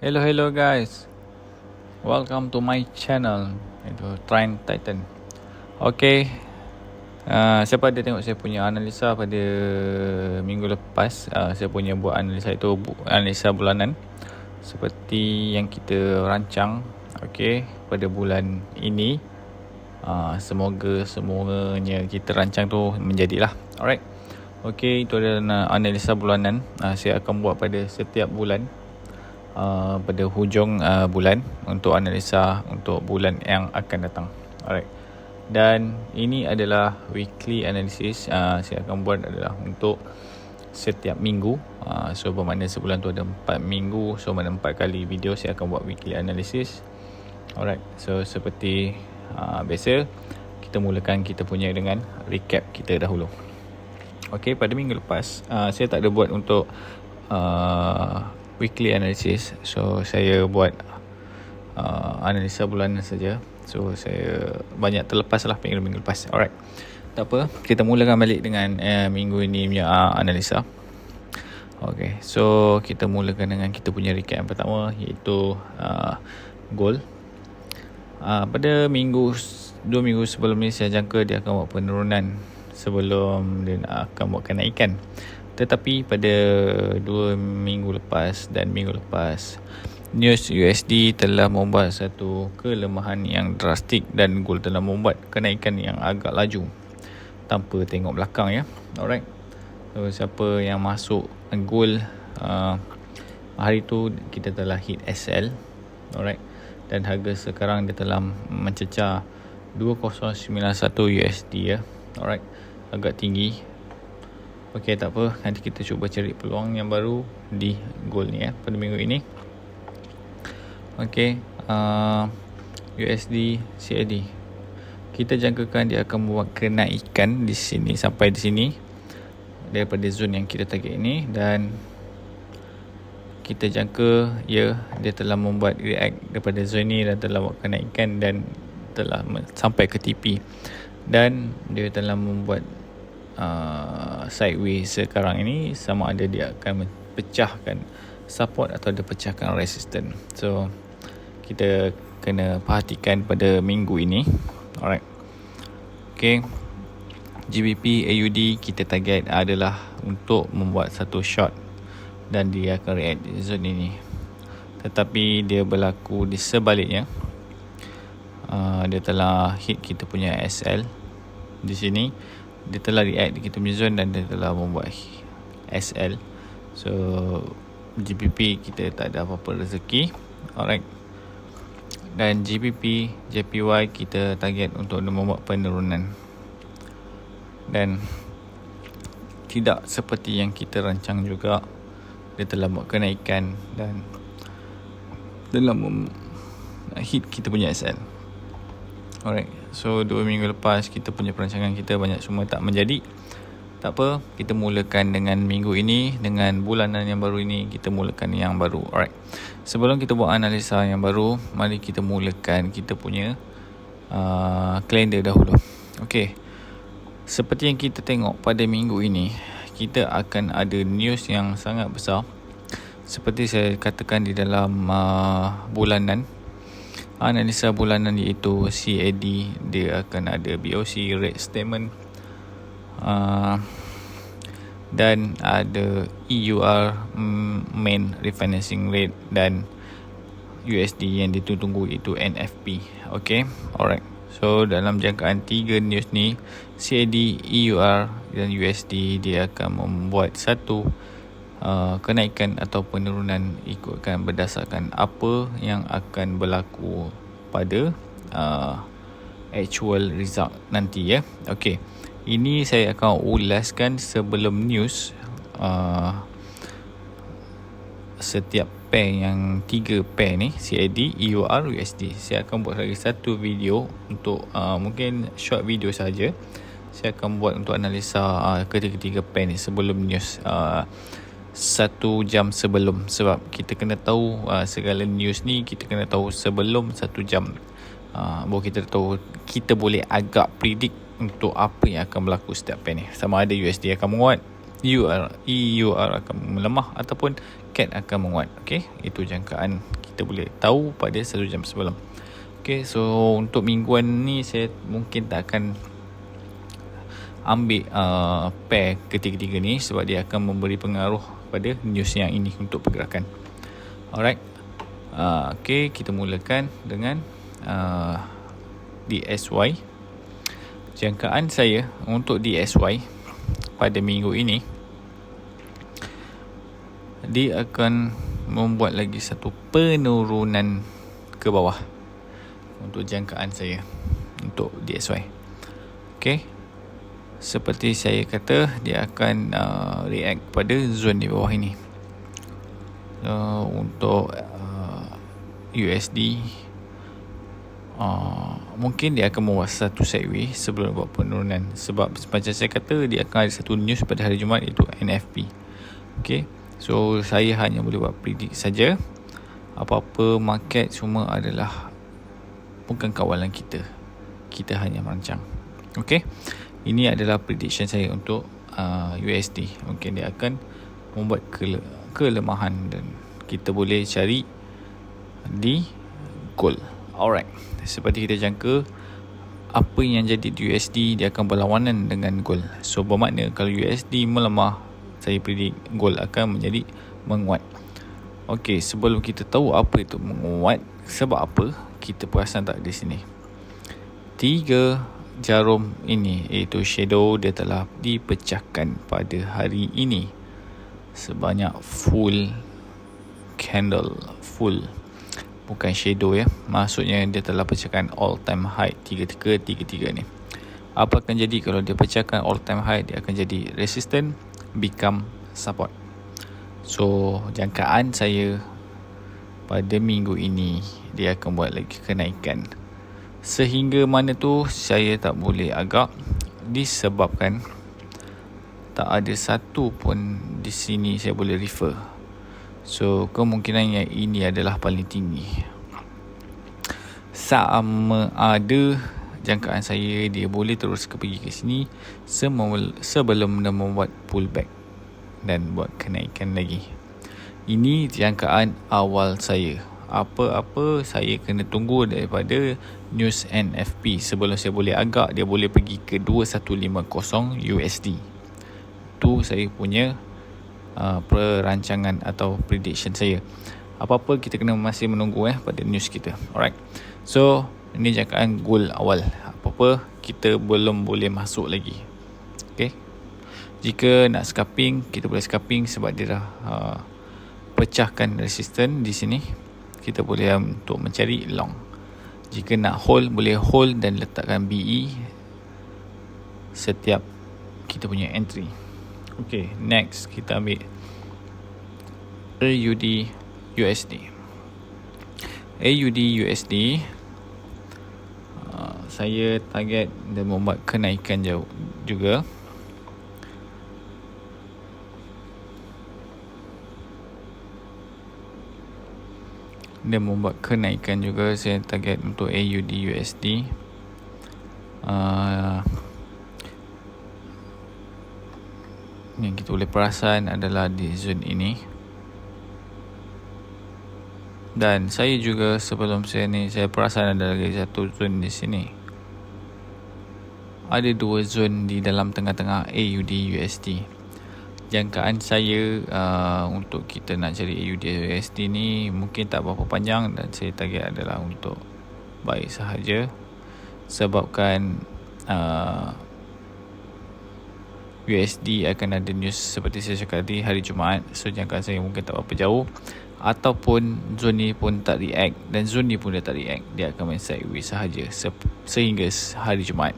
Hello guys, welcome to my channel. Itu Trend Titan. Okay, siapa ada tengok saya punya analisa pada minggu lepas? Saya punya buat analisa itu analisa bulanan seperti yang kita rancang. Okay, pada bulan ini semuanya kita rancang tu menjadilah. Alright. Okay, itu adalah analisa bulanan. Saya akan buat pada setiap bulan. Pada hujung bulan untuk analisa untuk bulan yang akan datang. Alright. Dan ini adalah weekly analysis. Saya akan buat adalah untuk setiap minggu. So bermakna sebulan tu ada 4 minggu. So ada 4 kali video saya akan buat weekly analysis. Alright. So seperti biasa, kita mulakan kita punya dengan recap kita dahulu. Okay, pada minggu lepas saya tak ada buat untuk weekly analysis. So saya buat analisa bulanan saja. So saya banyak terlepas lah minggu lepas. Alright, tak apa, kita mulakan balik dengan minggu ini punya analisa. Okay, so kita mulakan dengan kita punya recap yang pertama, iaitu gold. Pada 2 minggu sebelum ni saya jangka dia akan buat penurunan sebelum dia akan buat kenaikan. Tetapi pada 2 minggu lepas dan minggu lepas, news USD telah membuat satu kelemahan yang drastik dan gold telah membuat kenaikan yang agak laju tanpa tengok belakang ya. Alright. So siapa yang masuk gold hari tu, kita telah hit SL. Alright. Dan harga sekarang dia telah mencecah 2091 USD ya. Alright. Agak tinggi. Okey, tak apa, nanti kita cuba cari peluang yang baru di gold ni ya pada minggu ini. Okey, USD CAD, kita jangkakan dia akan buat kenaikan di sini sampai di sini daripada zone yang kita target ini, dan kita jangka dia telah membuat react daripada zone ni dan telah buat kenaikan dan telah sampai ke TP, dan dia telah membuat sideways sekarang ini, sama ada dia akan pecahkan support atau dia pecahkan resistance. So kita kena perhatikan pada minggu ini. Alright. Okay, GBP AUD kita target adalah untuk membuat satu short dan dia akan react di zone ini, tetapi dia berlaku di sebaliknya. Dia telah hit kita punya SL di sini, dia telah react di kita punya zone dan dia telah membuat SL. So GBP kita tak ada apa-apa rezeki. Alright. Dan GBP JPY kita target untuk membuat penurunan, dan tidak seperti yang kita rancang juga, dia telah buat kenaikan dan telah hit kita punya SL. Alright. So 2 minggu lepas kita punya perancangan kita banyak semua tak menjadi. Tak apa, kita mulakan dengan minggu ini, dengan bulanan yang baru ini, kita mulakan yang baru. Alright. Sebelum kita buat analisa yang baru, mari kita mulakan kita punya kalender dahulu. Okey. Seperti yang kita tengok pada minggu ini, kita akan ada news yang sangat besar. Seperti saya katakan di dalam bulanan, analisa bulanan, iaitu CAD, dia akan ada BOC rate statement, dan ada EUR main refinancing rate, dan USD yang ditunggu itu NFP. Okay, alright. So dalam jangkaan 3 news ni, CAD, EUR dan USD, dia akan membuat satu kenaikan atau penurunan ikutkan berdasarkan apa yang akan berlaku pada actual result nanti ya. Okey, ini saya akan ulaskan sebelum news. Setiap pair yang 3 pair ni, CAD, EUR, USD, saya akan buat lagi satu video untuk mungkin short video saja. Saya akan buat untuk analisa ketiga-tiga pair ni sebelum news, 1 jam sebelum, sebab kita kena tahu segala news ni kita kena tahu sebelum 1 jam, baru kita tahu, kita boleh agak predict untuk apa yang akan berlaku setiap pair ni. Sama ada USD akan menguat, EUR akan melemah ataupun CAD akan menguat. Okey, itu jangkaan kita boleh tahu pada 1 jam sebelum. Okey, so untuk mingguan ni saya mungkin tak akan ambil pair ketiga-tiga ni sebab dia akan memberi pengaruh pada news yang ini untuk pergerakan. Alright. Okey, kita mulakan dengan DSY. Jangkaan saya untuk DSY pada minggu ini, dia akan membuat lagi satu penurunan ke bawah untuk jangkaan saya untuk DSY. Okey, seperti saya kata, dia akan react pada zone di bawah ini. Untuk USD, mungkin dia akan membuat satu sideways sebelum buat penurunan, sebab macam saya kata, dia akan ada satu news pada hari Jumaat, iaitu NFP. Okey, so saya hanya boleh buat predict saja. Apa-apa market semua adalah bukan kawalan kita. Kita hanya merancang. Okey, ini adalah prediction saya untuk USD. Mungkin dia akan membuat kelemahan dan kita boleh cari di gold. Alright, seperti kita jangka, apa yang jadi di USD, dia akan berlawanan dengan gold. So bermakna kalau USD melemah, saya predict gold akan menjadi menguat. Okey, sebelum kita tahu apa itu menguat, sebab apa, kita perasan tak di sini 3 jarum ini, iaitu shadow, dia telah dipecahkan pada hari ini sebanyak full candle, full, bukan shadow ya. Maksudnya dia telah pecahkan all time high 33 ni. Apa akan jadi kalau dia pecahkan all time high? Dia akan jadi resistance become support. So jangkaan saya pada minggu ini, dia akan buat lagi kenaikan. Sehingga mana tu saya tak boleh agak, disebabkan tak ada satu pun di sini saya boleh refer. So kemungkinan yang ini adalah paling tinggi. Sama ada jangkaan saya dia boleh terus pergi ke sini sebelum dia membuat pullback dan buat kenaikan lagi. Ini jangkaan awal saya. Apa-apa saya kena tunggu daripada news NFP sebelum saya boleh agak dia boleh pergi ke 2150 USD. Itu saya punya perancangan atau prediction saya. Apa-apa kita kena masih menunggu pada news kita. Alright. So ini jangkaan goal awal. Apa-apa kita belum boleh masuk lagi. Okay. Jika nak scalping, kita boleh scalping sebab dia dah pecahkan resistance di sini. Kita boleh untuk mencari long. Jika nak hold, boleh hold dan letakkan BE setiap kita punya entry. Okay, next kita ambil AUD USD. AUD USD, saya target dan membuat kenaikan jauh juga. Dia membuat kenaikan juga. Saya target untuk AUD USD. Yang kita boleh perasan adalah di zone ini. Dan saya juga sebelum saya ni, saya perasan ada lagi satu zone di sini. Ada 2 zone di dalam tengah-tengah AUD USD. Jangkaan saya untuk kita nak cari AUD USD ni mungkin tak berapa panjang, dan saya target adalah untuk buy sahaja. Sebabkan USD akan ada news seperti saya cakap tadi hari Jumaat. So jangkaan saya mungkin tak berapa jauh, ataupun zone ni pun tak react, dan zone ni pun dia tak react, dia akan main sideways sahaja sehingga hari Jumaat.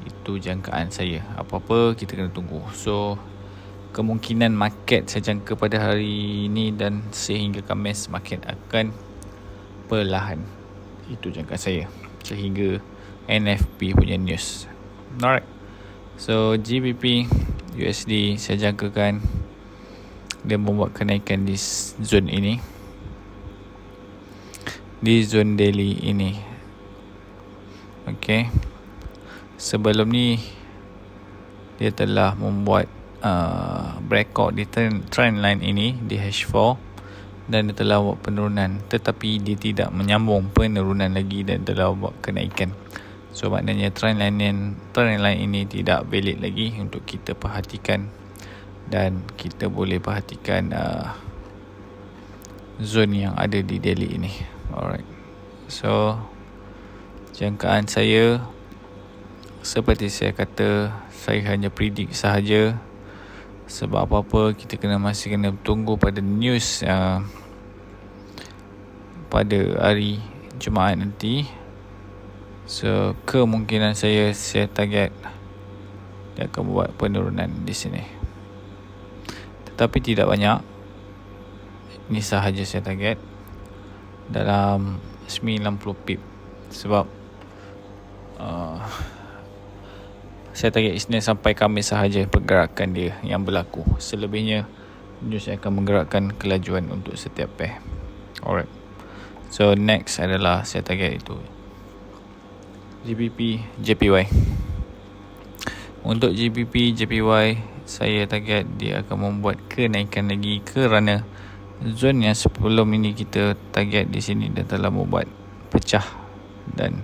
Itu jangkaan saya. Apa-apa kita kena tunggu. So kemungkinan market saya jangka pada hari ini dan sehingga Khamis market akan perlahan. Itu jangkaan saya sehingga NFP punya news. Alright. So GBP USD saya jangkakan dia membuat kenaikan di zone ini, di zone daily ini. Okay. Sebelum ni dia telah membuat breakout di trend line ini di H4 dan dia telah buat penurunan, tetapi dia tidak menyambung penurunan lagi dan telah buat kenaikan. So maknanya trend line ini tidak valid lagi untuk kita perhatikan, dan kita boleh perhatikan zone yang ada di daily ini. Alright, so jangkaan saya seperti saya kata, saya hanya predict sahaja. Sebab apa-apa kita masih kena tunggu pada news pada hari Jumaat nanti. So kemungkinan saya target dia akan buat penurunan di sini, tetapi tidak banyak. Ini sahaja saya target dalam 90 pip. Sebab saya target Isnin sampai Khamis sahaja pergerakan dia yang berlaku. Selebihnya news akan menggerakkan kelajuan untuk setiap pair. Alright, so next adalah saya target itu GBP JPY. Untuk GBP JPY, saya target dia akan membuat kenaikan lagi, kerana zone yang sebelum ini kita target di sini dia telah membuat pecah dan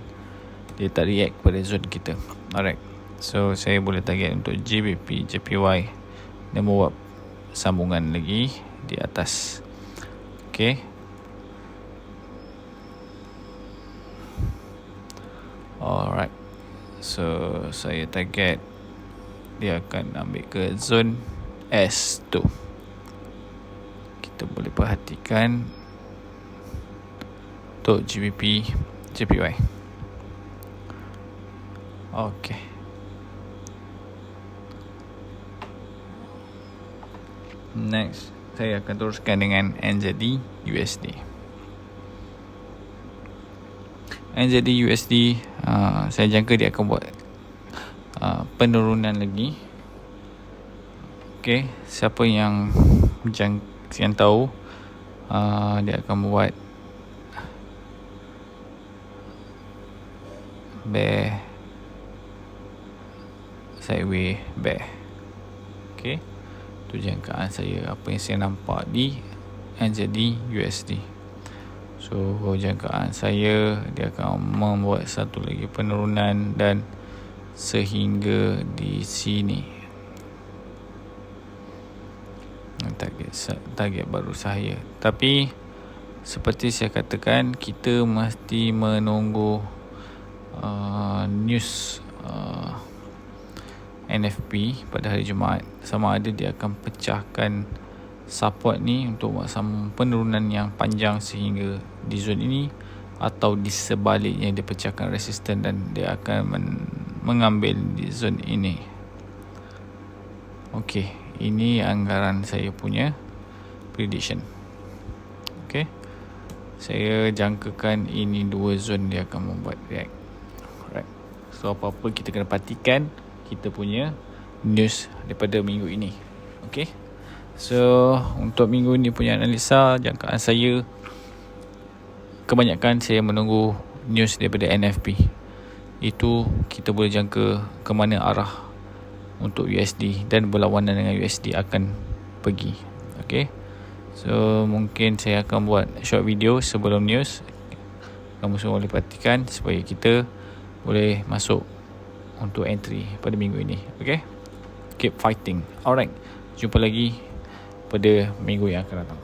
dia tak react pada zone kita. Alright, so saya boleh target untuk GBP JPY dan membuat sambungan lagi di atas. Okay, alright, so saya target dia akan ambil ke zone S2. Kita boleh perhatikan untuk GBP JPY. Okay, next saya akan teruskan dengan NZD USD. NZD USD, saya jangka dia akan buat penurunan lagi. Okay, siapa yang tahu, dia akan buat bear, sideways bear. Okay, tu jangkaan saya, apa yang saya nampak di NZD USD. So jangkaan saya dia akan membuat satu lagi penurunan dan sehingga di sini. Target baru saya. Tapi seperti saya katakan, kita mesti menunggu news NFP pada hari Jumaat, sama ada dia akan pecahkan support ni untuk buat penurunan yang panjang sehingga di zone ini, atau di sebaliknya dia pecahkan resisten dan dia akan mengambil di zone ini. Okey, ini anggaran saya punya prediction. Okey, saya jangkakan ini dua zone dia akan membuat react. Alright, so apa-apa kita kena perhatikan kita punya news daripada minggu ini. Okey, so untuk minggu ini punya analisa, jangkaan saya kebanyakan saya menunggu news daripada NFP. Itu kita boleh jangka ke mana arah untuk USD dan berlawanan dengan USD akan pergi. Okay, so mungkin saya akan buat short video sebelum news. Kamu semua boleh perhatikan supaya kita boleh masuk untuk entry pada minggu ini. Okay, keep fighting. Alright, jumpa lagi pada minggu yang akan datang.